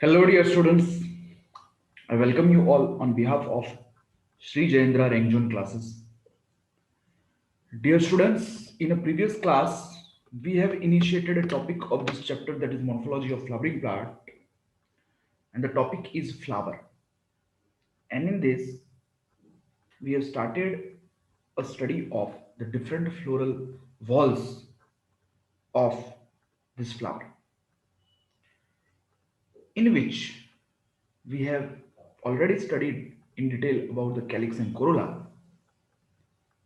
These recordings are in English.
Hello, dear students. I welcome you all on behalf of Sri Jayendra Rangjun classes. Dear students, in a previous class, we have initiated a topic of this chapter that is Morphology of Flowering Plant, and the topic is flower. And in this, we have started a study of the different floral walls of this flower, in which we have already studied in detail about the calyx and corolla.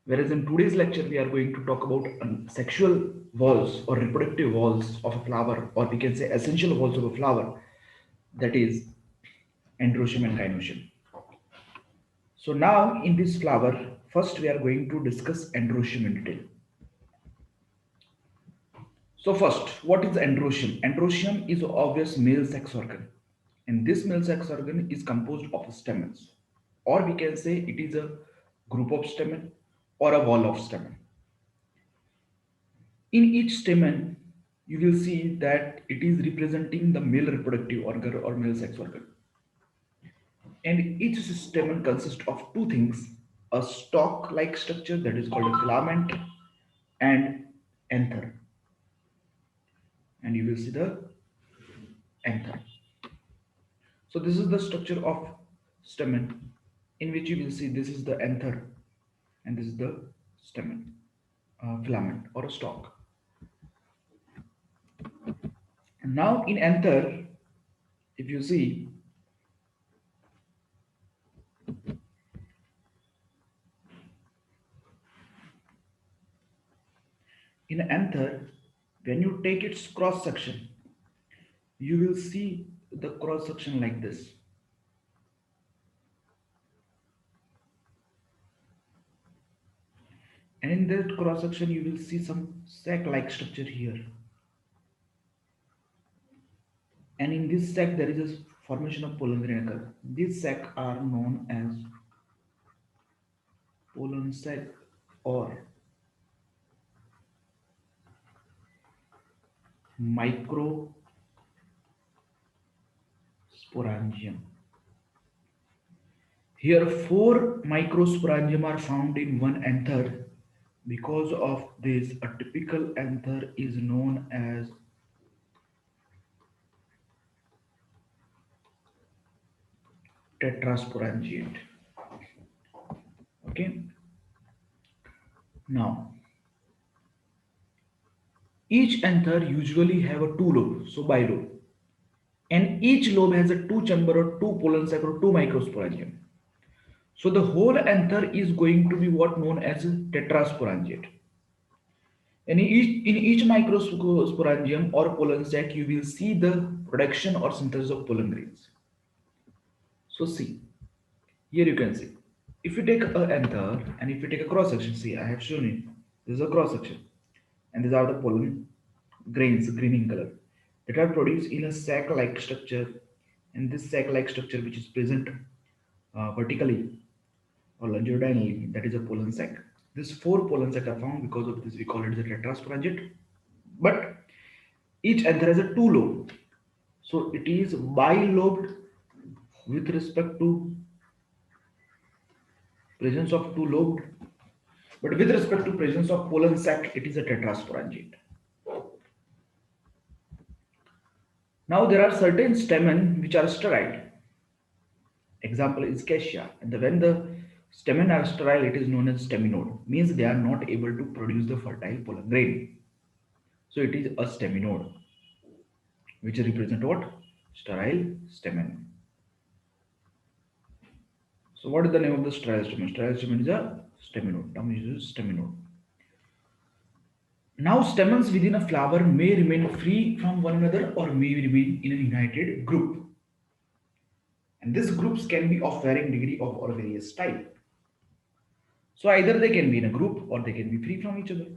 Whereas in today's lecture, we are going to talk about sexual walls or reproductive walls of a flower, or we can say essential walls of a flower, that is androecium and gynoecium. So now in this flower, first we are going to discuss androecium in detail. So first, what is androecium? Androecium is obvious male sex organ, and this male sex organ is composed of stamens, or we can say it is a group of stamen or a wall of stamen. In each stamen, you will see that it is representing the male reproductive organ or male sex organ. And each stamen consists of two things, a stalk like structure that is called a filament, and anther. And you will see the anther. So, this is the structure of stamen, in which you will see this is the anther and this is the stamen, filament or a stalk. And now, in anther, if you see, in anther, when you take its cross section, you will see the cross section like this. And in that cross section, you will see some sac like structure here. And in this sac, there is a formation of pollen grain occur. These sac are known as pollen sac or microsporangium. Here, four microsporangium are found in one anther. Because of this, a typical anther is known as tetrasporangiate. Okay. Now, each anther usually have a two lobe, so bilobe, and each lobe has a two chamber or two pollen sac or two microsporangium. So the whole anther is going to be what known as tetrasporangiate. And in each microsporangium or pollen sac, you will see the production or synthesis of pollen grains. So see, here you can see. If you take a anther and if you take a cross section, see I have shown it. This is a cross section, and these are the pollen grains, green in color, that are produced in a sac-like structure. And this sac-like structure, which is present vertically or longitudinally, that is a pollen sac. These four pollen sac are found. Because of this, we call it the tetrasporangiate. But each anther has a two lobe, so it is bilobed with respect to presence of two lobed. But with respect to presence of pollen sac, it is a tetrasporangiate. Now there are certain stamen which are sterile. Example is cassia. And when the stamen are sterile, it is known as staminode. Means they are not able to produce the fertile pollen grain. So it is a staminode, which represent what? Sterile stamen. So what is the name of the sterile stamen? Sterile stamen is a staminode. Term uses staminode. Now stamens within a flower may remain free from one another or may remain in a united group. And these groups can be of varying degree of or various type. So either they can be in a group or they can be free from each other.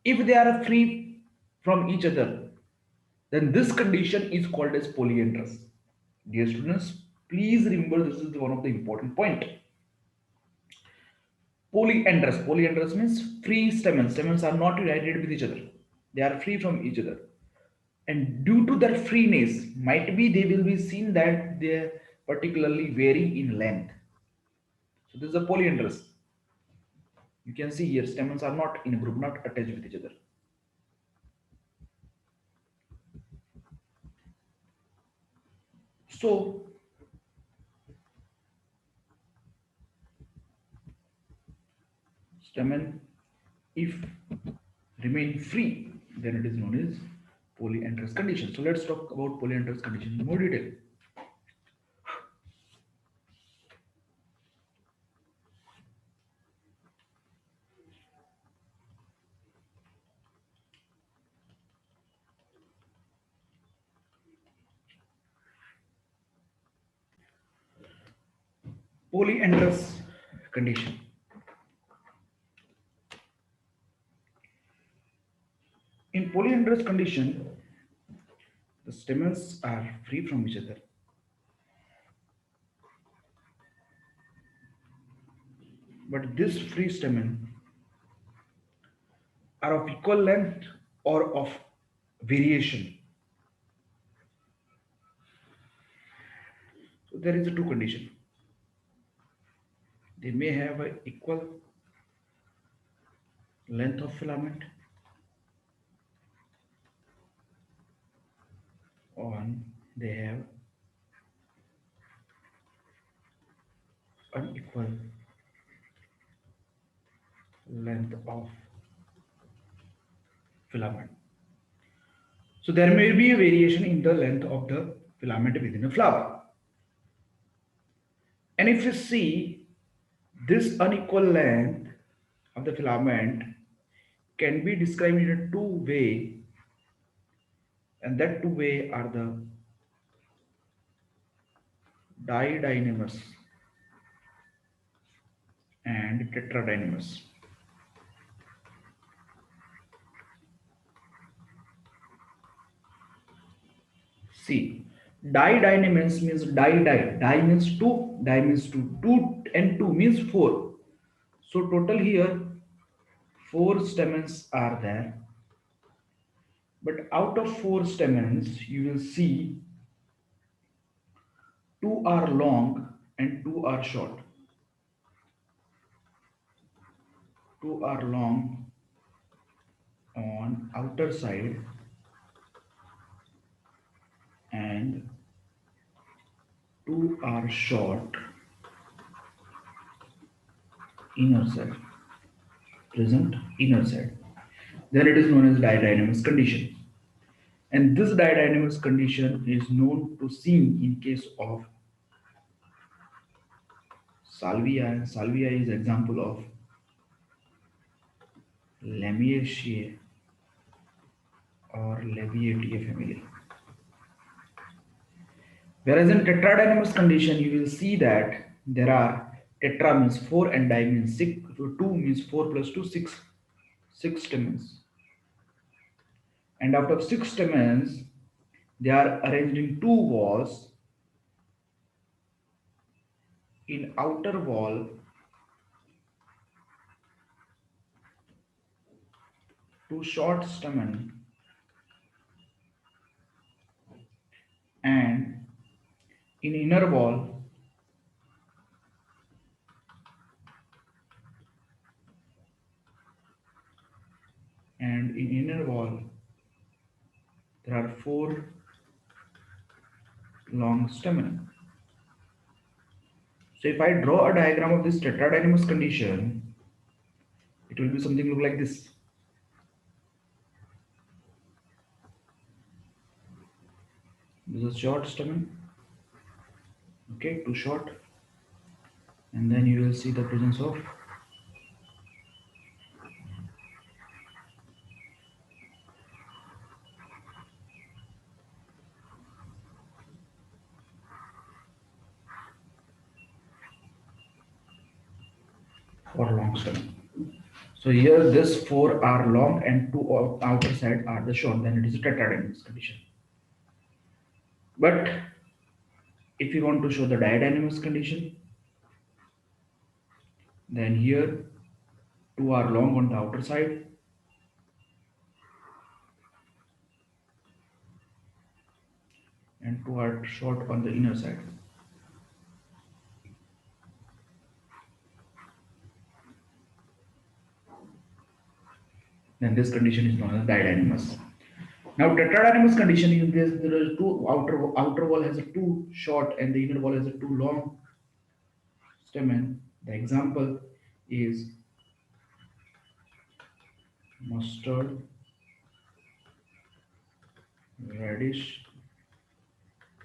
If they are free from each other, then this condition is called as polyandrous. Dear students, please remember this is one of the important point. Polyandrous. Polyandrous means free stamens. Stamens are not united with each other. They are free from each other. and due to their freeness might be they will be seen that they particularly vary in length. So this is a polyandrous. You can see here stamens are not in a group, not attached with each other. So stamen, if remain free, then it is known as polyandrous condition. So let's talk about polyandrous condition in more detail. Polyandrous condition. In polyandrous condition, the stamens are free from each other, but this free stamen are of equal length or of variation. So there is a two condition. They may have a equal length of filament or they have unequal length of filament. So there may be a variation in the length of the filament within a flower. And if you see this unequal length of the filament can be described in a two way, and that two way are the didynamous and tetradynamous. See, didynamous means di means two, and two means four. So total here four stamens are there, but out of four stamens you will see two are long and two are short. Two are long on outer side and two are short inner side, present inner side. Then it is known as didynamous condition. And this didynamous condition is known to seen in case of salvia, and salvia is example of Lamiaceae or Labiatea family. Whereas in tetradynamous condition, you will see that there are tetra means 4 and di means 6, 2 means 4 plus 2, 6, 6 stamens. And out of 6 stamens, they are arranged in two walls. In outer wall, two short stamen, and in inner wall, there are four long stamen. So if I draw a diagram of this tetradynamous condition, it will be something look like this. This is short stamen, okay, too short, and then you will see the presence of four long stamen. So here this four are long and two outer side are the short, then it is a tetradynamous condition. But if you want to show the didynamous condition, then here two are long on the outer side and two are short on the inner side. Then this condition is known as didynamous. Now tetradynamous condition is this: there is two outer wall has a two short and the inner wall has a two long stamen. The example is mustard, radish,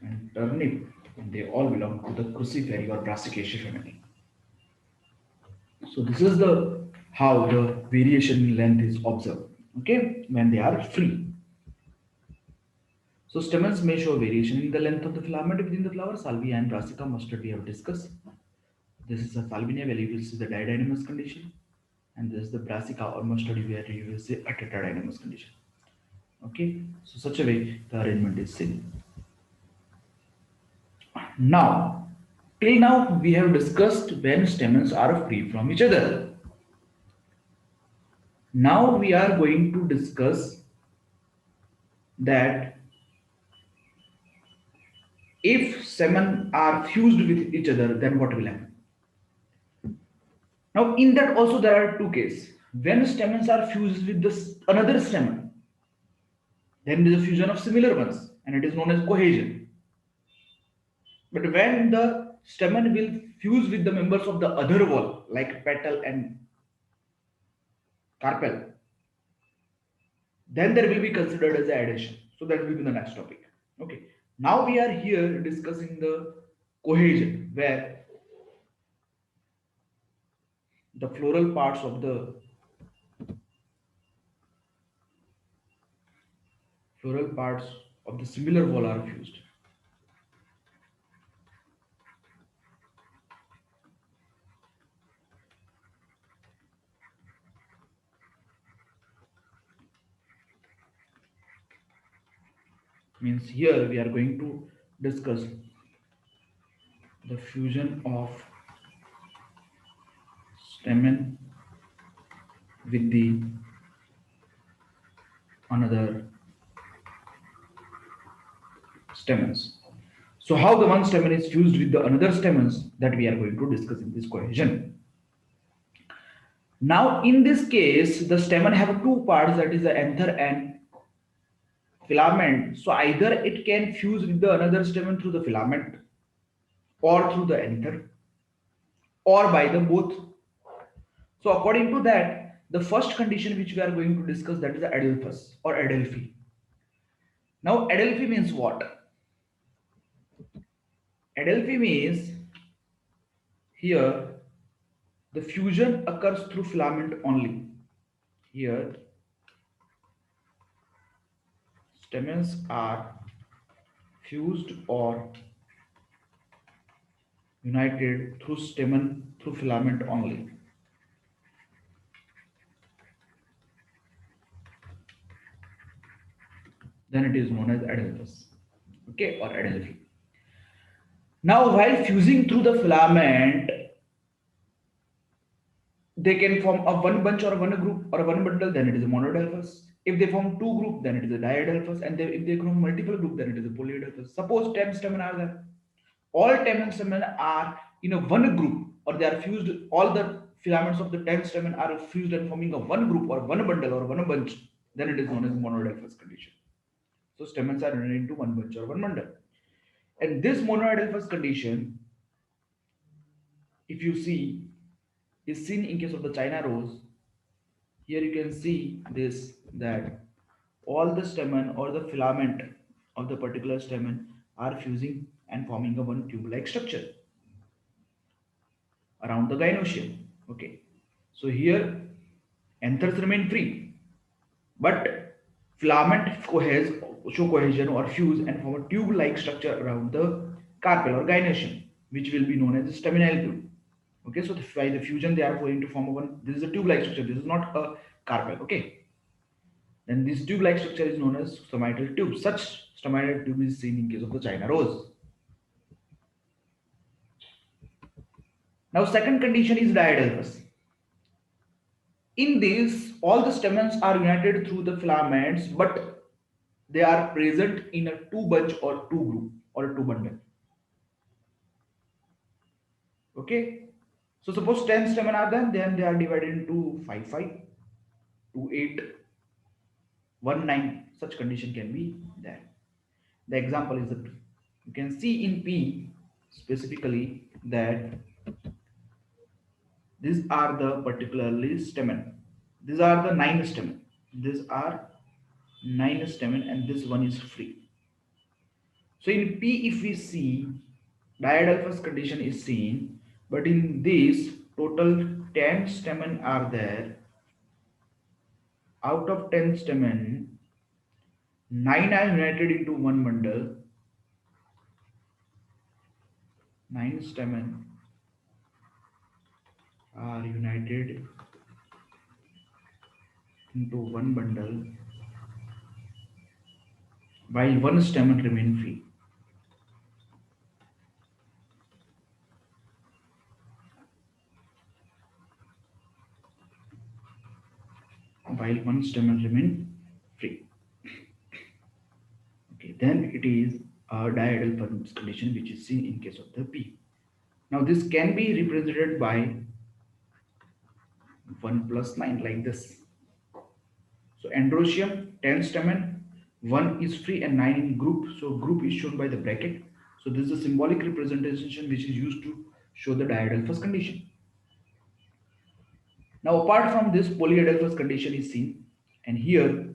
and turnip, and they all belong to the crucifery or brassicaceae family. So this is the how the variation in length is observed. Okay, when they are free. So stamens may show variation in the length of the filament within the flower. Salvia and brassica mustard we have discussed. This is a salvinia where you will see the didynamous condition, and this is the brassica or mustard where you will see a tetradynamous condition. Okay, so such a way the arrangement is seen. Now, till now we have discussed when stamens are free from each other. Now we are going to discuss that if stamen are fused with each other, then what will happen? Now, in that also there are two cases. When stamens are fused with this another stamen, then there is a fusion of similar ones, and it is known as cohesion. But when the stamen will fuse with the members of the other wall, like petal and carpel, then there will be considered as adhesion. So that will be the next topic. Okay. Now we are here discussing the cohesion, where the floral parts of the similar wall are fused. Means here we are going to discuss the fusion of stamen with the another stamens. So how the one stamen is fused with the another stamens, that we are going to discuss in this cohesion. Now in this case the stamen have two parts, that is the anther and filament. So either it can fuse with the another stamen through the filament or through the anther or by the both. So according to that, the first condition which we are going to discuss, that is the adelphus or adelphi. Now adelphi means what? Adelphi means here the fusion occurs through filament only. Here stamens are fused or united through stamen through filament only. Then it is known as adelphus. Okay, or adelphi. Now while fusing through the filament, they can form a one bunch or one group or one bundle, then it is a monodelphous. If they form two group, then it is a diadelphous, and if they form multiple group, then it is a polyadelphous. Suppose 10 stamen are there. All 10 stamen are in a one group, or they are fused, all the filaments of the 10 stamen are fused and forming a one group or one bundle or one bunch, then it is known as monodelphous condition. So stamens are united into one bunch or one bundle. And this monodelphous condition, if you see, is seen in case of the China rose. Here you can see this, that all the stamen or the filament of the particular stamen are fusing and forming a one tube-like structure around the gynoecium. Okay, so here anthers remain free, but filament show cohesion or fuse and form a tube-like structure around the carpel or gynoecium, which will be known as the staminal tube. Okay, so by the fusion they are going to form a one. This is a tube-like structure. This is not a carpel. Okay, then this tube-like structure is known as stomatal tube. Such stomatal tube is seen in case of the China rose. Now, second condition is diadelphous. In this, all the stamens are united through the filaments, but they are present in a two bunch or two group or a two bundle. Okay. So suppose 10 stamen are there, then they are divided into 5, 5, 2, 8, 1, 9. Such condition can be there. The example is the P. You can see in P specifically that these are the particularly stamen. These are the 9 stamen. These are 9 stamen and this one is free. So in P, if we see diadelphous condition is seen, but in this total 10 stamen are there. Out of 10 stamen, 9 are united into one bundle. 9 stamen are united into one bundle while one stamen remain free. While one stamen remain free. Okay, then it is a diadelphous condition which is seen in case of the P. Now this can be represented by 1 plus 9 like this. So androecium, 10 stamen, 1 is free and 9 in group. So group is shown by the bracket. So this is a symbolic representation which is used to show the diadelphous condition. Now apart from this, polyadelphous condition is seen, and here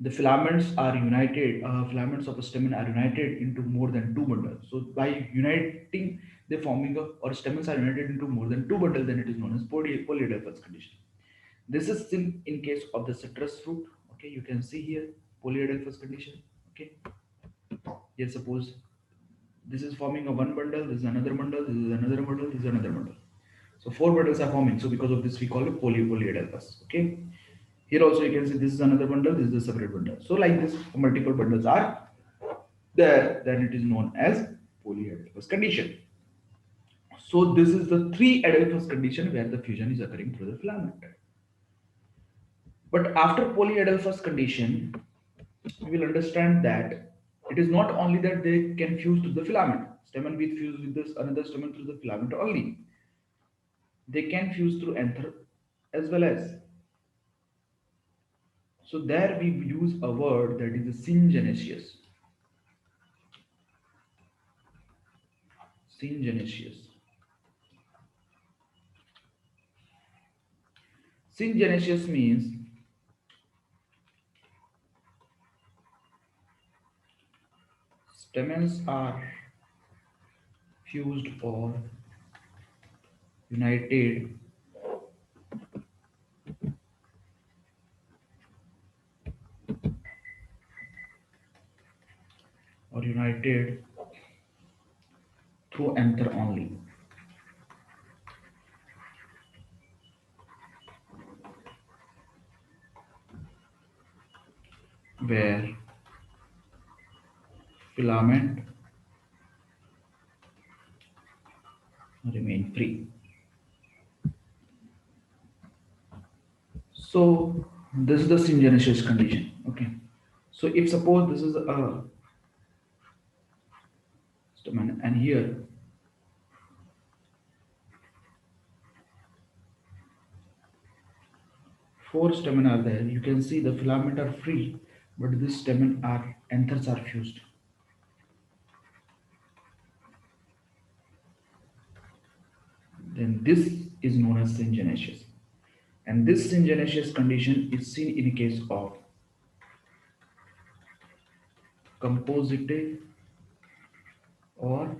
the filaments are united, filaments of a stamen are united into more than two bundles. So by uniting, they forming a, or stamens are united into more than two bundles, then it is known as polyadelphous condition. This is in case of the citrus fruit. Okay, you can see here polyadelphous condition. Okay, here suppose this is forming a one bundle, this is another bundle, this is another bundle, this is another bundle. So four bundles are forming. So because of this, we call it polyadelphous. Okay. Here also you can see this is another bundle, this is a separate bundle. So like this, multiple bundles are there, then it is known as polyadelphous condition. So this is the three adelphous condition where the fusion is occurring through the filament. But after polyadelphous condition, we will understand that it is not only that they can fuse to the filament, stamen with fuse with this another stamen through the filament only. They can fuse through anther as well as. So there we use a word that is syngenesious. Syngenesious. Syngenesious means stamens are fused or united through anther only, where filament remain free. So this is the syngenesious condition. Okay. So if suppose this is a stamen and here four stamen are there, you can see the filament are free, but this stamen are anthers are fused. Then this is known as syngenesious. And this syngenesious condition is seen in case of composite or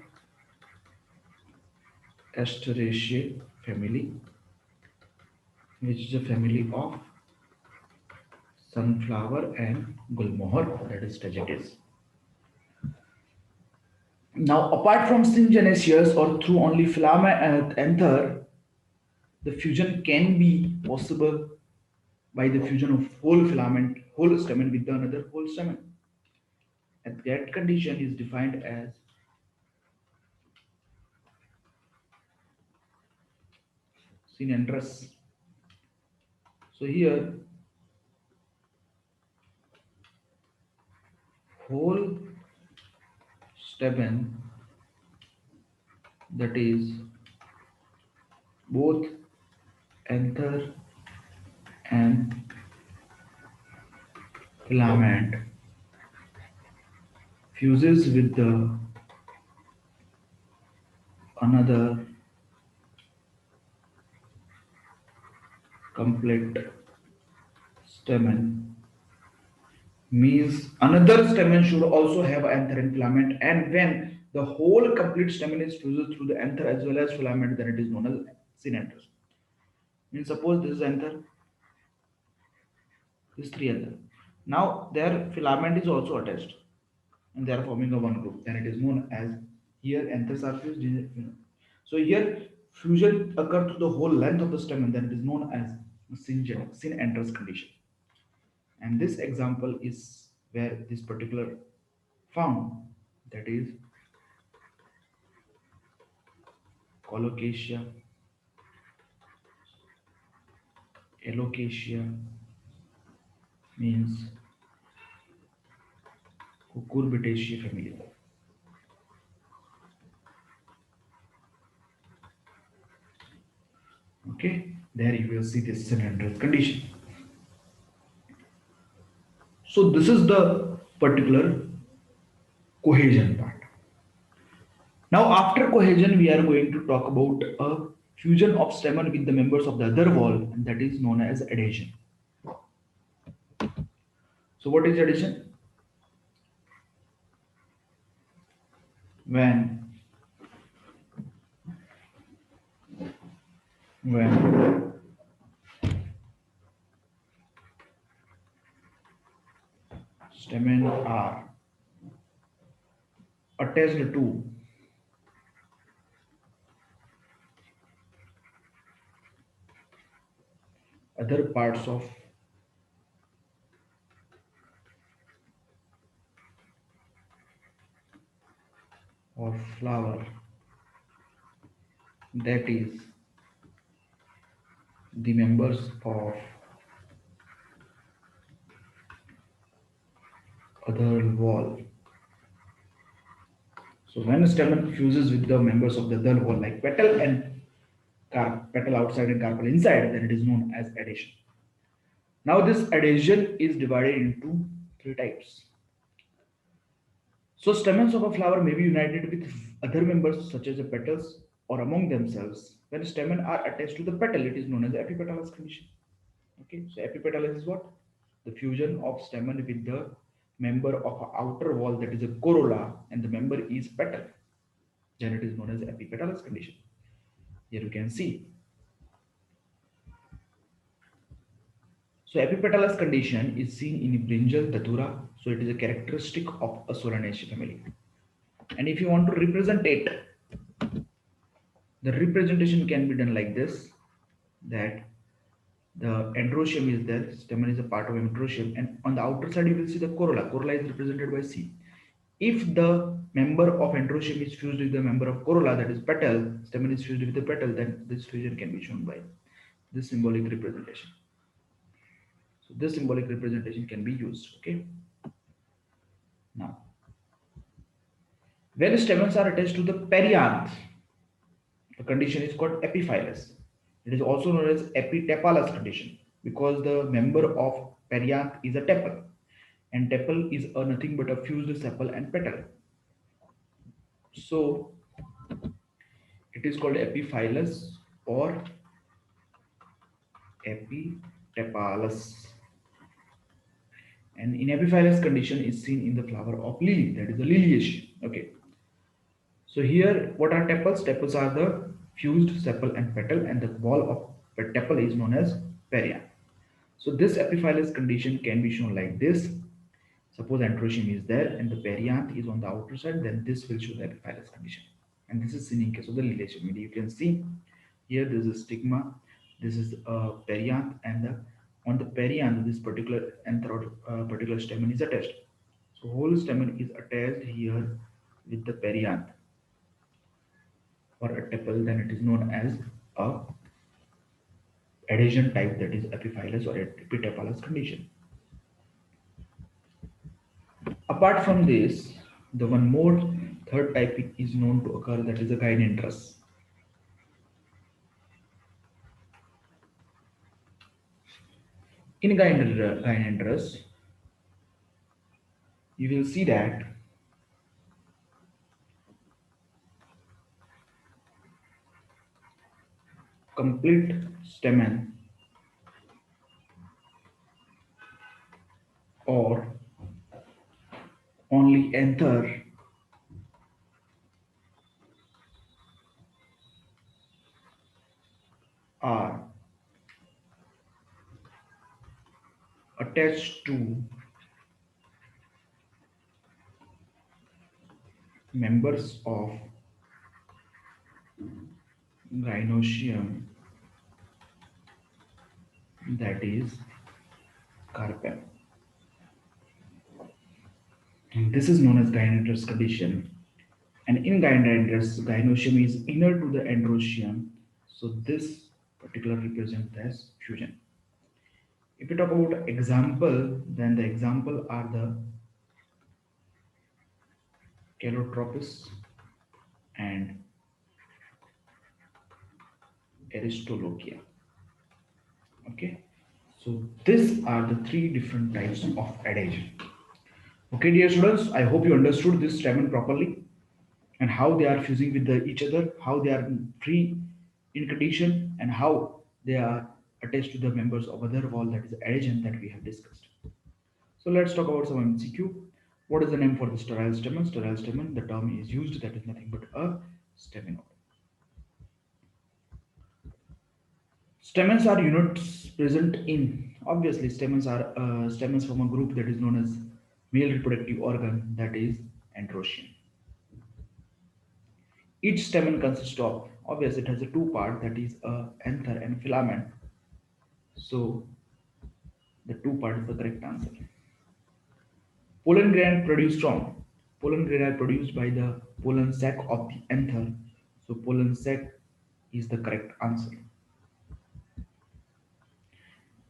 Asteraceae family, which is a family of sunflower and gulmohar, that is tagetes. Now, apart from syngenesious or through only filament and anther, the fusion can be possible by the fusion of whole filament, whole stamen with the another whole stamen. And that condition is defined as synandrous. So here whole stamen that is both anther and filament fuses with the another complete stamen means another stamen should also have anther and filament, and when the whole complete stamen is fused through the anther as well as filament, then it is known as synanther. Means suppose this is anther, this three anther. Now their filament is also attached and they are forming a one group, then it is known as here anthers are fused. So here fusion occur through the whole length of the stem and then it is known as synanthers condition. And this example is where this particular found, that is colocasia, alocasia means cucurbitaceae family. Okay, there you will see this synanthers condition. So this is the particular cohesion part. Now, after cohesion, we are going to talk about a fusion of stamen with the members of the other wall, and that is known as adhesion. So, what is adhesion? When when stamen are attached to other parts of flower, that is the members of other wall. So, when a stamen fuses with the members of the other wall, like petal and petal outside and carpel inside, then it is known as adhesion. Now, this adhesion is divided into three types. So, stamens of a flower may be united with other members such as the petals or among themselves. When stamens are attached to the petal, it is known as epipetalous condition. Okay, so epipetalous is what? The fusion of stamen with the member of a outer wall, that is a corolla, and the member is petal. Then it is known as epipetalous condition. Here you can see. So epipetalous condition is seen in brinjal, datura. So it is a characteristic of a Solanaceae family. And if you want to represent it, the representation can be done like this, that the androecium is there, stamen is a part of androecium, and on the outer side you will see the corolla. Corolla is represented by C. If the member of androecium is fused with the member of corolla, that is petal, stamen is fused with the petal, then this fusion can be shown by this symbolic representation. So this symbolic representation can be used. Okay. Now, when stamens are attached to the perianth, the condition is called epiphylous. It is also known as epitepalous condition because the member of perianth is a tepal, and tepal is a nothing but a fused sepal and petal. So it is called epiphylous or epitepalous. And in epiphylous condition is seen in the flower of lily, that is the liliaceae. Okay. So here, what are tepals? Tepals are the fused sepal and petal, and the wall of a tepal is known as perianth. So this epiphylous condition can be shown like this. Suppose androecium is there and the perianth is on the outer side, then this will show the epiphylous condition. And this is seen in case of the liliaceae. You can see here this is stigma, this is perianth, and on the perianth this particular anther particular stamen is attached. So whole stamen is attached here with the perianth or a tepal, then it is known as a adhesion type, that is epiphylous or epitepalous condition. Apart from this, the one more third type is known to occur, that is a gynandrous. In gynandrous, you will see that complete stamen or only anther are attached to members of gynoecium, that is carpel. And this is known as gynandrous condition. And in gynandrous, gynoecium is inner to the androecium. So this particular represents as fusion. If we talk about example, then the example are the calotropis and aristolochia. Okay, so these are the three different types of adhesion. Okay, dear students, I hope you understood this statement properly and how they are fusing with each other, how they are free in condition, and how they are attached to the members of other wall, that is adhesion, that we have discussed. So let's talk about some MCQ. What is the name for the sterile stamen? Sterile stamen, the term is used, that is nothing but a stamen. Stamens are units present in, obviously, stamens from a group that is known as male reproductive organ, that is androecium. Each stamen consists of, obviously, it has a two part, that is a anther and filament. So the two part is the correct answer. Pollen grain produced from, pollen grain are produced by the pollen sac of the anther. So pollen sac is the correct answer.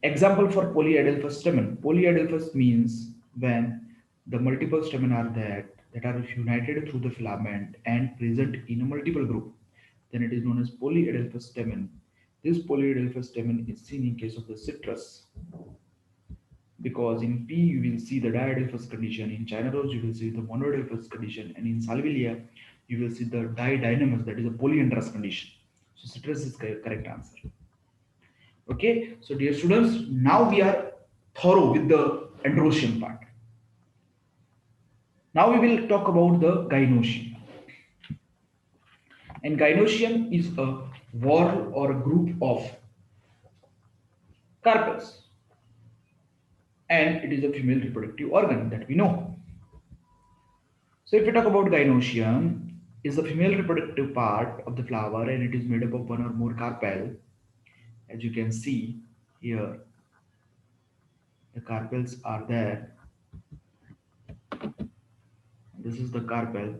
Example for polyadelphous stamen. Polyadelphous means when the multiple stamen are that are united through the filament and present in a multiple group, then it is known as polyadelphous stamen. This polyadelphous stamen is seen in case of the citrus, because in P you will see the diadelphous condition, in China rose you will see the monodelphous condition, and in Salvia you will see the didynamous, that is a polyandrous condition. So citrus is correct answer. Okay, so dear students, now we are thorough with the androecium part. Now we will talk about the gynoecium. And gynoecium is a whorl or a group of carpels, and it is a female reproductive organ that we know. So if we talk about gynoecium, is the female reproductive part of the flower, and it is made up of one or more carpel. As you can see here, the carpels are there. This is the carpel,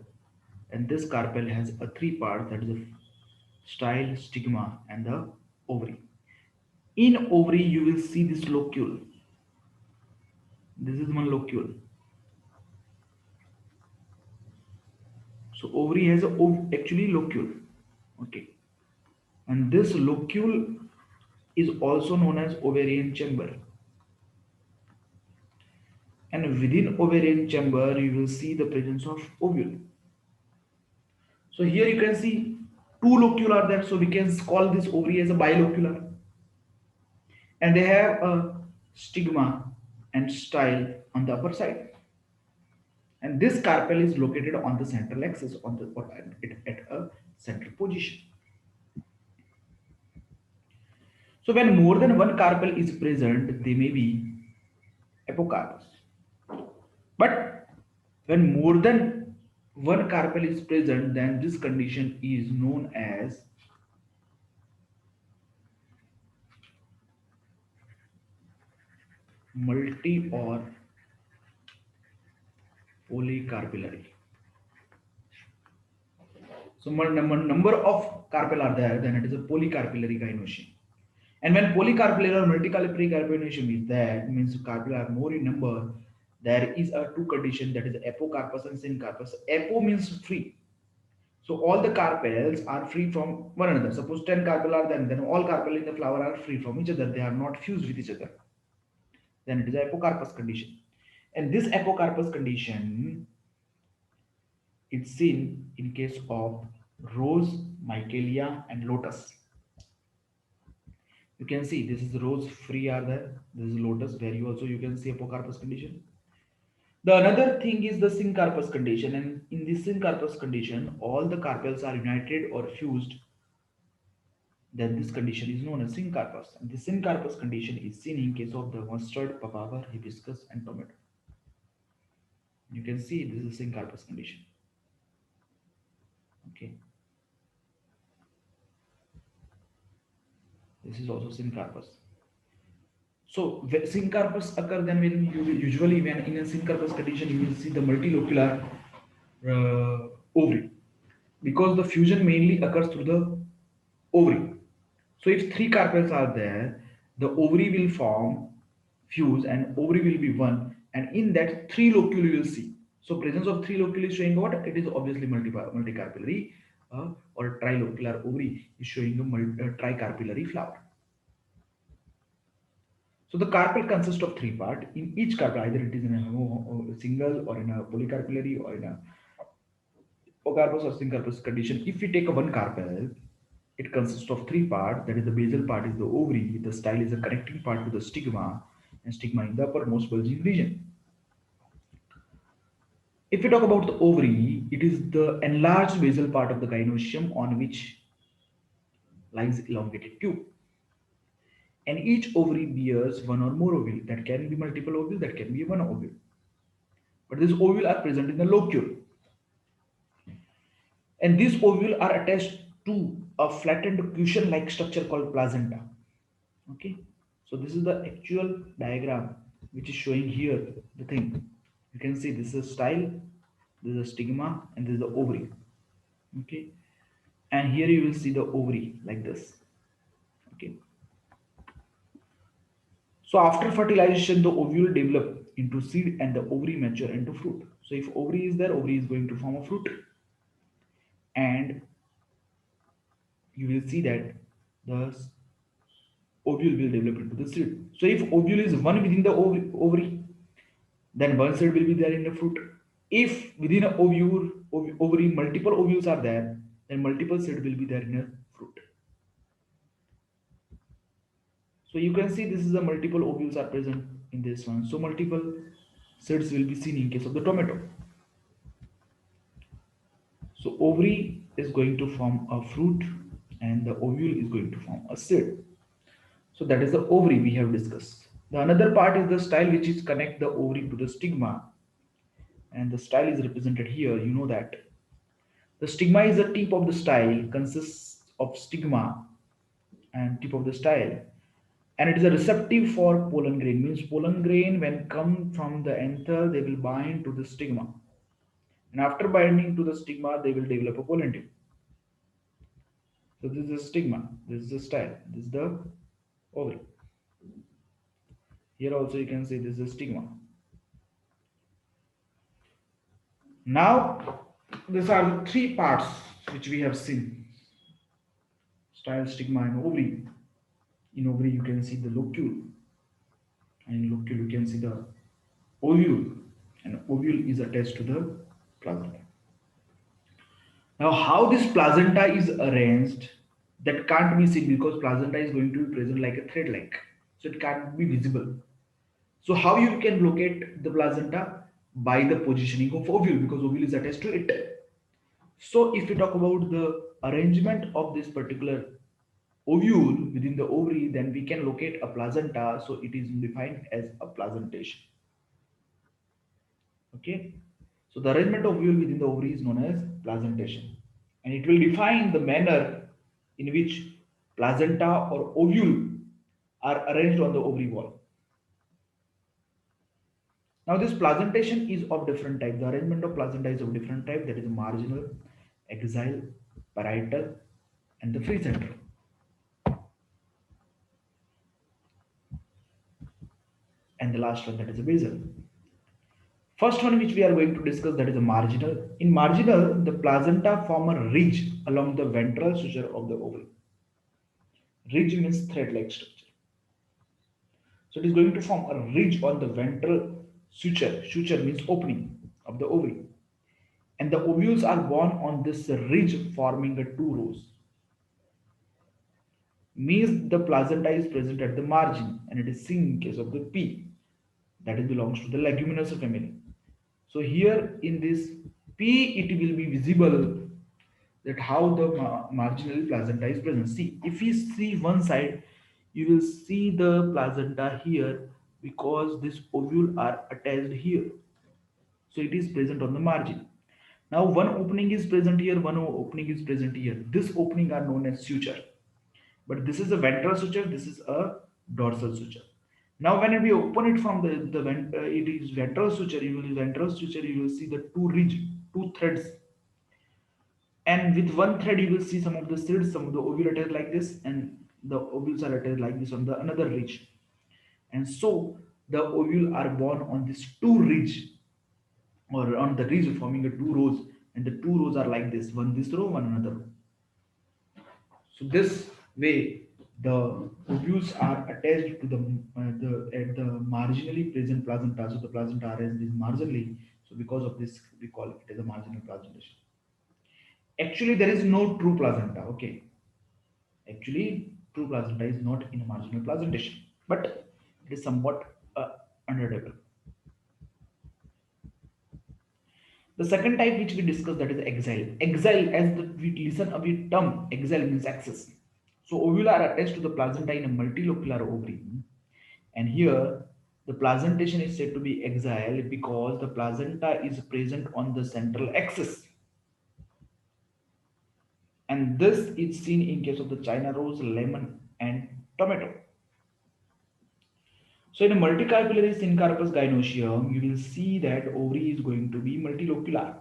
and this carpel has a three part, that is a style, stigma, and the ovary. In ovary, you will see this locule. This is one locule. So ovary has a actually locule. Okay, and this locule is also known as ovarian chamber. And within ovarian chamber, you will see the presence of ovule. So here you can see two locule are there. So we can call this ovary as a bilocular. And they have a stigma and style on the upper side. And this carpel is located on the central axis on the at a central position. So when more than one carpel is present, they may be apocarpus. But when more than one carpel is present, then this condition is known as multi or polycarpillary. So number of carpel are there, then it is a polycarpillary gynoecium. And when polycarpillary or multicarpillary gynoecium is there, it means carpel are more in number, there is a two condition, that is apocarpus and syncarpus. Apo means free. So all the carpels are free from one another. Suppose 10 carpel are there, then all carpel in the flower are free from each other. They are not fused with each other. Then it is apocarpus condition. And this apocarpus condition is seen in case of rose, michaelia, and lotus. You can see this is rose free are there. This is lotus where you can see apocarpus condition. The another thing is the syncarpus condition, and in this syncarpus condition, all the carpels are united or fused. Then this condition is known as syncarpus. And the syncarpus condition is seen in case of the mustard, papaya, hibiscus, and tomato. You can see this is syncarpus condition. Okay, this is also syncarpus. So syncarpus occur then when usually when in a syncarpus condition you will see the multilocular ovary, because the fusion mainly occurs through the ovary. So if three carpels are there, the ovary will form, fuse, and ovary will be one, and in that three locule you will see. So presence of three locule is showing what? It is obviously multicarpellary or trilocular ovary is showing a tricarpellary flower. So the carpel consists of three parts. In each carpel, either it is in a single or in a polycarpellary or in a ocarpus or syncarpus condition. If we take a one carpel, it consists of three parts. That is, the basal part is the ovary, the style is the connecting part to the stigma, and stigma in the uppermost bulging region. If we talk about the ovary, it is the enlarged basal part of the gynoecium on which lies elongated tube. And each ovary bears one or more ovule. That can be multiple ovule, that can be one ovule. But these ovule are present in the locule. And these ovule are attached to a flattened cushion-like structure called placenta. Okay, so this is the actual diagram which is showing here the thing. You can see this is style, this is a stigma, and this is the ovary. Okay, and here you will see the ovary like this. Okay, so after fertilization the ovule develop into seed and the ovary mature into fruit. So if ovary is there, ovary is going to form a fruit, and you will see that the ovule will develop into the seed. So if ovule is one within the ovary, then one seed will be there in the fruit. If within a ovary multiple ovules are there, then multiple seed will be there in a fruit. So you can see this is the multiple ovules are present in this one. So multiple seeds will be seen in case of the tomato. So ovary is going to form a fruit and the ovule is going to form a seed. So that is the ovary we have discussed. The another part is the style, which is connect the ovary to the stigma, and the style is represented here. You know that the stigma is the tip of the style, consists of stigma and tip of the style, and it is a receptive for pollen grain. Means pollen grain when come from the anther, they will bind to the stigma, and after binding to the stigma, they will develop a pollen tube. So this is the stigma, this is the style, this is the ovary. Here also you can see this is the stigma. Now these are the three parts which we have seen: style, stigma, and ovary. In ovary you can see the locule, and in locule you can see the ovule, and ovule is attached to the placenta. Now how this placenta is arranged, that can't be seen because placenta is going to be present like a thread like, so it can't be visible. So how you can locate the placenta? By the positioning of ovule, because ovule is attached to it. So if we talk about the arrangement of this particular ovule within the ovary, then we can locate a placenta. So it is defined as a placentation. Okay, so the arrangement of ovule within the ovary is known as placentation, and it will define the manner in which placenta or ovule are arranged on the ovary wall. Now this placentation is of different type. The arrangement of placenta is of different type. That is marginal, axial, parietal, and the free central. And the last one, that is a basal. First one which we are going to discuss, that is a marginal. In marginal, the placenta form a ridge along the ventral suture of the ovary. Ridge means thread-like structure. So it is going to form a ridge on the ventral suture. Suture means opening of the ovary. And the ovules are born on this ridge forming a two rows. Means the placenta is present at the margin and it is seen in case of the P, that is belongs to the leguminous family. So here in this P it will be visible that how the marginal placenta is present. See, if you see one side, you will see the placenta here because this ovule are attached here. So it is present on the margin. Now one opening is present here, one opening is present here. This opening are known as suture. But this is a ventral suture, this is a dorsal suture. Now when we open it from it is ventral suture, you will see the two ridge, two threads, and with one thread you will see some of the threads, some of the ovule attached like this, and the ovules are attached like this on the another ridge. And so the ovule are born on this two ridge, or on the ridge forming a two rows, and the two rows are like this, one this row, one another row. So this way, the ovules are attached to the at the marginally present placenta. So the placenta are arranged is marginally. So because of this, we call it as a marginal placentation. Actually, there is no true placenta. Okay, actually, true placenta is not in a marginal placentation, but it is somewhat underdeveloped. The second type which we discussed, that is exile. Exile, as we listen a bit term, exile means access. So ovula are attached to the placenta in a multilocular ovary. And here the placentation is said to be exile because the placenta is present on the central axis. And this is seen in case of the China rose, lemon, and tomato. So in a multicarpillary syncarpus gynoecium, you will see that ovary is going to be multilocular.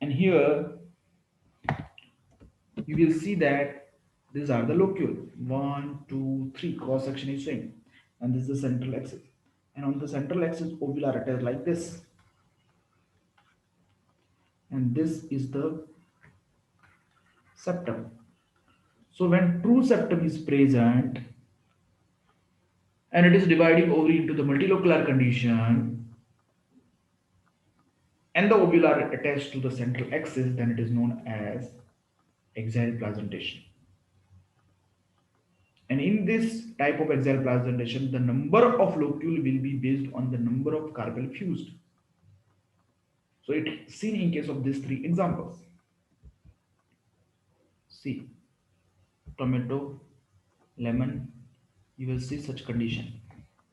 And here you will see that these are the locule. One, two, three. Cross section is showing. And this is the central axis. And on the central axis, ovule are attached like this. And this is the septum. So when true septum is present and it is dividing ovary into the multilocular condition and the ovule are attached to the central axis, then it is known as axial placentation. And in this type of axial placentation, the number of locule will be based on the number of carpel fused. So it's seen in case of these three examples. See, tomato, lemon, you will see such condition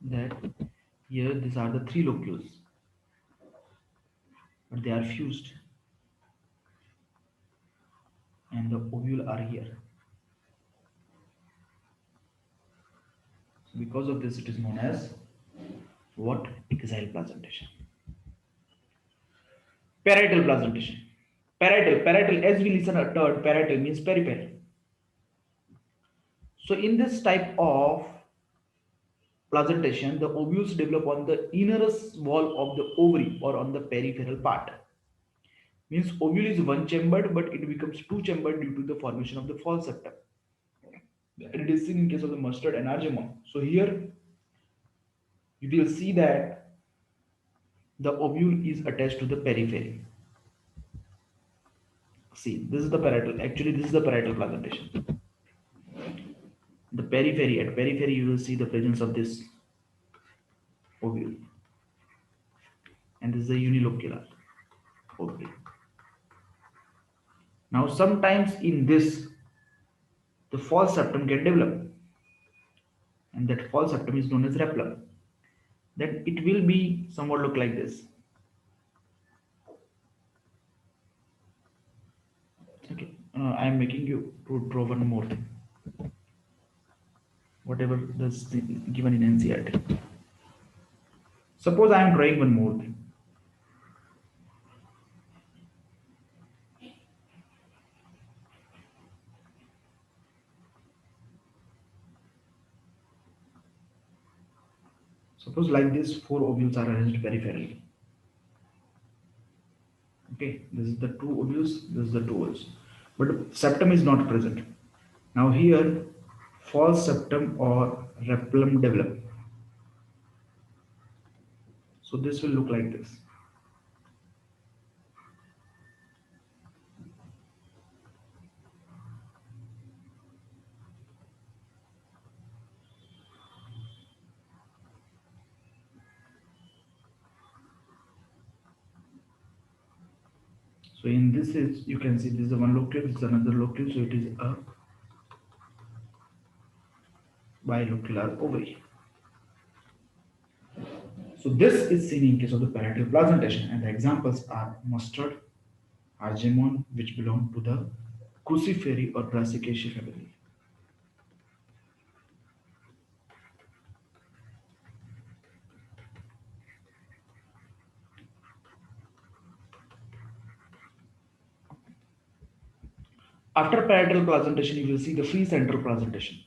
that here these are the three locules, but they are fused and the ovule are here. So because of this, it is known as what? Axial placentation. Parietal placentation. Parietal, as we listen a third, parietal means periphery. So in this type of placentation, the ovules develop on the inner wall of the ovary or on the peripheral part. Means ovule is one chambered, but it becomes two chambered due to the formation of the false septum. It is seen in case of the mustard and argemone. So here you will see that the ovule is attached to the periphery. See, this is the parietal. Actually, this is the parietal placentation. The periphery, at periphery, you will see the presence of this ovule, and this is the unilocular ovule. Now, sometimes in this, the false septum get developed, and that false septum is known as replum. Then it will be somewhat look like this. Okay, I am making you to draw one more thing. Whatever is given in NCERT. Suppose I am drawing one more thing. Suppose like this, four ovules are arranged peripherally. Okay, this is the two ovules, this is the two ovules. But septum is not present. Now here, false septum or repellum develop. So this will look like this. So in this is, you can see this is one locule, this is another locule, so it is a bilocular ovary. So this is seen in case of the parietal placentation, and the examples are mustard, argemone, which belong to the crucifery or brassicaceae family. After parietal placentation, you will see the free central placentation.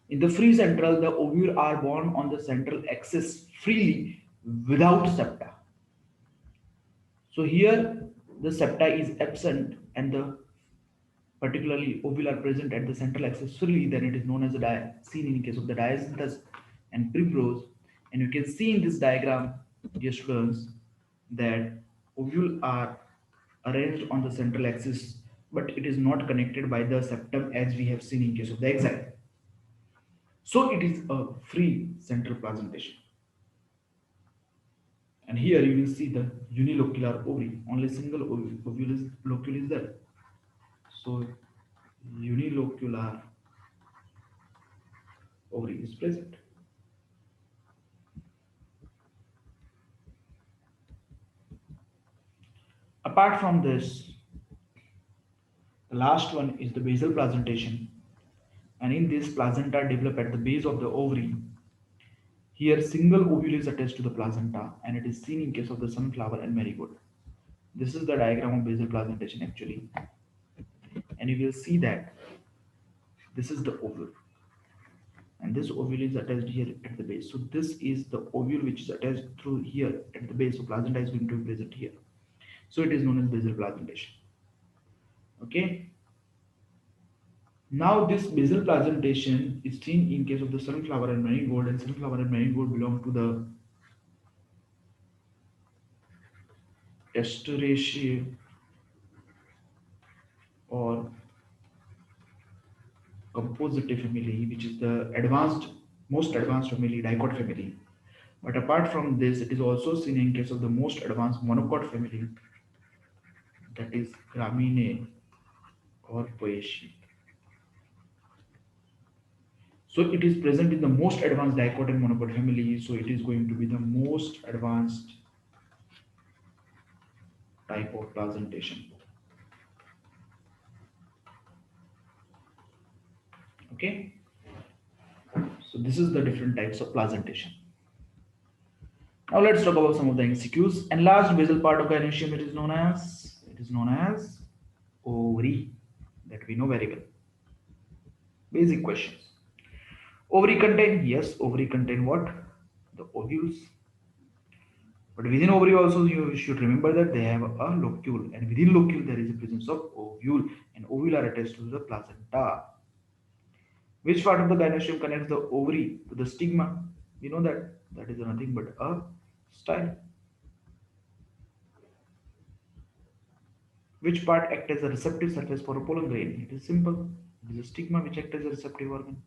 In the free central, the ovule are born on the central axis freely without septa. So here the septa is absent and the particularly ovule are present at the central axis freely, then it is known as a seen in case of the diacanthus and primrose. And you can see in this diagram, dear students, that ovule are arranged on the central axis, but it is not connected by the septum as we have seen in case of the exile. So it is a free central placentation. And here you will see the unilocular ovary. Only single locule is there. So unilocular ovary is present. Apart from this, the last one is the basal placentation. And in this, placenta develop at the base of the ovary. Here, single ovule is attached to the placenta, and it is seen in case of the sunflower and marigold. This is the diagram of basal placentation actually, and you will see that this is the ovule, and this ovule is attached here at the base. So this is the ovule which is attached through here at the base. So placenta is going to be present here. So it is known as basal placentation. Okay. Now this basal placentation is seen in case of the sunflower and marigold, and sunflower and marigold belong to the Asteraceae or Compositae family, which is the most advanced family, dicot family. But apart from this, it is also seen in case of the most advanced monocot family, that is Graminae or Poaceae. So it is present in the most advanced dicot and monocot family. So it is going to be the most advanced type of placentation. Okay. So this is the different types of placentation. Now let's talk about some of the MCQs. Enlarged basal part of gynoecium, it is known as ovary, that we know very well. Basic questions. Ovary contain, yes, ovary contain what? The ovules. But within ovary also you should remember that they have a locule, and within locule there is a presence of ovule, and ovule are attached to the placenta. Which part of the gynoecium connects the ovary to the stigma? We know that is nothing but a style. Which part acts as a receptive surface for a pollen grain? It is simple. It is a stigma which acts as a receptive organ.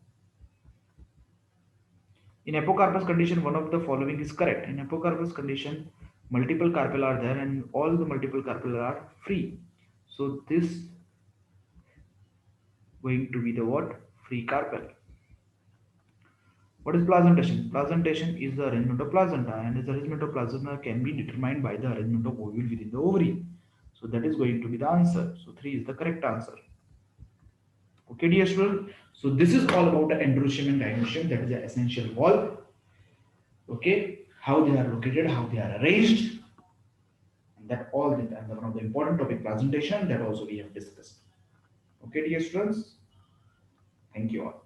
In apocarpus condition, one of the following is correct. In apocarpus condition, multiple carpel are there and all the multiple carpel are free. So this going to be the what? Free carpel. What is placentation? Placentation is the arrangement of placenta, and this arrangement of placenta can be determined by the arrangement of ovule within the ovary. So that is going to be the answer. So 3 is the correct answer. Okay, dear student. So this is all about the androecium and gynoecium. That is the essential wall. Okay, how they are located, how they are arranged, and that all the and one of the important topic presentation that also we have discussed. Okay, dear students. Thank you all.